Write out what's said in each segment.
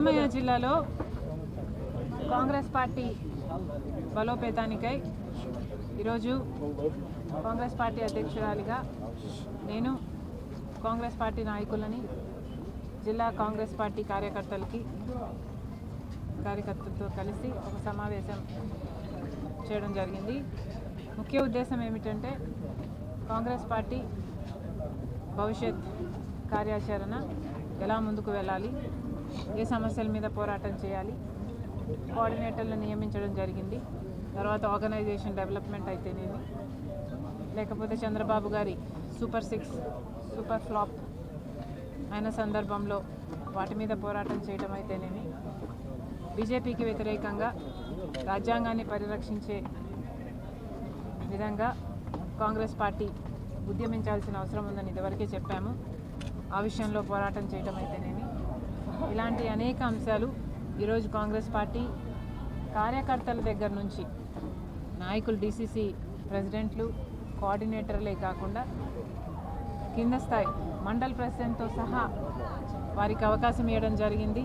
అన్నమయ్య జిల్లాలో కాంగ్రెస్ పార్టీ బలోపేతానికై ఈరోజు కాంగ్రెస్ పార్టీ అధ్యక్షురాలిగా నేను కాంగ్రెస్ పార్టీ నాయకులని జిల్లా కాంగ్రెస్ పార్టీ కార్యకర్తలతో కలిసి ఒక సమావేశం చేయడం జరిగింది. ముఖ్య ఉద్దేశం ఏమిటంటే కాంగ్రెస్ పార్టీ భవిష్యత్ కార్యాచరణ ఎలా ముందుకు వెళ్ళాలి, ఏ సమస్యల మీద పోరాటం చేయాలి, కోఆర్డినేటర్లను నియమించడం జరిగింది. తర్వాత ఆర్గనైజేషన్ డెవలప్మెంట్ అయితేనేమి, లేకపోతే చంద్రబాబు గారి సూపర్ ఫ్లాప్ అయిన సందర్భంలో వాటి మీద పోరాటం చేయడం అయితేనేమి, బీజేపీకి వ్యతిరేకంగా రాజ్యాంగాన్ని పరిరక్షించే విధంగా కాంగ్రెస్ పార్టీ ఉద్యమించాల్సిన అవసరం ఉందని ఇదివరకే చెప్పాము. ఆ విషయంలో పోరాటం చేయడం అయితేనేమి, ఇలాంటి అనేక అంశాలు ఈరోజు కాంగ్రెస్ పార్టీ కార్యకర్తల దగ్గర నుంచి నాయకులు, డీసీసీ ప్రెసిడెంట్లు, కోఆర్డినేటర్లే కాకుండా కింద స్థాయి మండల్ ప్రెసిడెంట్తో సహా వారికి అవకాశం ఇవ్వడం జరిగింది.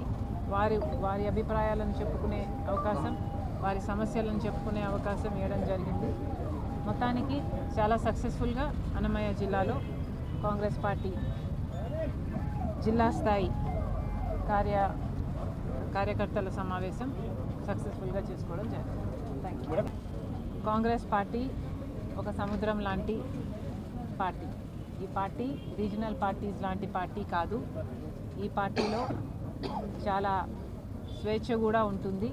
వారి అభిప్రాయాలను చెప్పుకునే అవకాశం, వారి సమస్యలను చెప్పుకునే అవకాశం ఇవ్వడం జరిగింది. మొత్తానికి చాలా సక్సెస్ఫుల్గా అన్నమయ్య జిల్లాలో కాంగ్రెస్ పార్టీ జిల్లా స్థాయి కార్యకర్తల సమావేశం సక్సెస్ఫుల్గా చేసుకోవడం జరిగింది. Thank you. కాంగ్రెస్ పార్టీ ఒక సముద్రం లాంటి పార్టీ. ఈ పార్టీ రీజనల్ పార్టీస్ లాంటి పార్టీ కాదు. ఈ పార్టీలో చాలా స్వేచ్ఛ కూడా ఉంటుంది.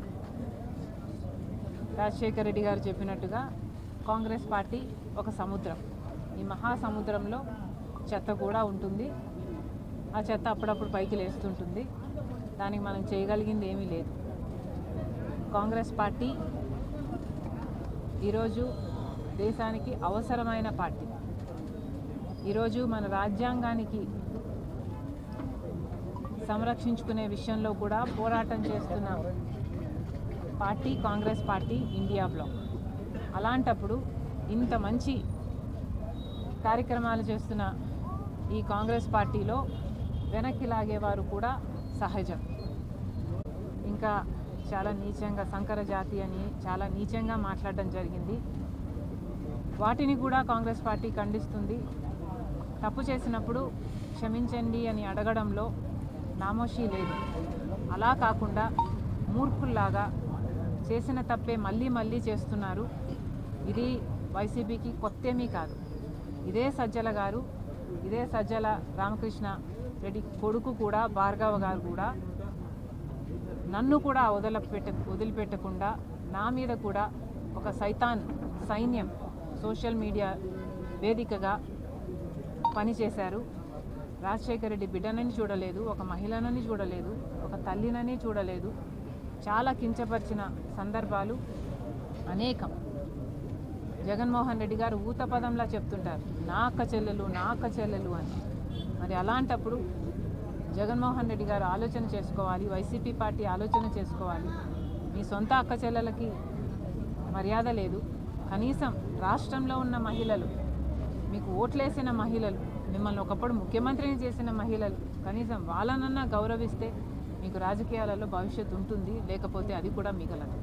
రాజశేఖర్ రెడ్డి గారు చెప్పినట్టుగా కాంగ్రెస్ పార్టీ ఒక సముద్రం. ఈ మహాసముద్రంలో చెత్త కూడా ఉంటుంది. ఆ చెత్త అప్పుడప్పుడు పైకి లేస్తుంటుంది. దానికి మనం చేయగలిగింది ఏమీ లేదు. కాంగ్రెస్ పార్టీ ఈరోజు దేశానికి అవసరమైన పార్టీ. ఈరోజు మన రాజ్యాంగానికి సంరక్షించుకునే విషయంలో కూడా పోరాటం చేస్తున్న party Congress party India bloc. అలాంటప్పుడు ఇంత మంచి కార్యక్రమాలు చేస్తున్న ఈ కాంగ్రెస్ పార్టీలో వెనక్కి లాగేవారు కూడా సహజం. ఇంకా చాలా నీచంగా సంకర జాతి అని చాలా నీచంగా మాట్లాడడం జరిగింది. వాటిని కూడా కాంగ్రెస్ పార్టీ ఖండిస్తుంది. తప్పు చేసినప్పుడు క్షమించండి అని అడగడంలో నామోషీ లేదు. అలా కాకుండా మూర్ఖుల్లాగా చేసిన తప్పే మళ్ళీ మళ్ళీ చేస్తున్నారు. ఇది వైసీపీకి కొత్తేమీ కాదు. ఇదే సజ్జల రామకృష్ణ రెడ్డి కొడుకు కూడా, భార్గవ గారు కూడా నన్ను కూడా వదిలిపెట్టకుండా నా మీద కూడా ఒక సైన్యం సోషల్ మీడియా వేదికగా పనిచేశారు. రాజశేఖర రెడ్డి బిడ్డనని చూడలేదు, ఒక మహిళనని చూడలేదు, ఒక తల్లినని చూడలేదు. చాలా కించపరిచిన సందర్భాలు అనేకం. జగన్మోహన్ రెడ్డి గారు ఊతపదంలా చెప్తుంటారు, నా అక్క చెల్లెలు అని. మరి అలాంటప్పుడు జగన్మోహన్ రెడ్డి గారు ఆలోచన చేసుకోవాలి, వైసీపీ పార్టీ ఆలోచన చేసుకోవాలి. మీ సొంత అక్క చెల్లెలకి మర్యాద లేదు. కనీసం రాష్ట్రంలో ఉన్న మహిళలు, మీకు ఓట్లేసిన మహిళలు, మిమ్మల్ని ఒకప్పుడు ముఖ్యమంత్రిని చేసిన మహిళలు, కనీసం వాళ్ళనన్నా గౌరవిస్తే మీకు రాజకీయాలలో భవిష్యత్తు ఉంటుంది. లేకపోతే అది కూడా మిగలదు.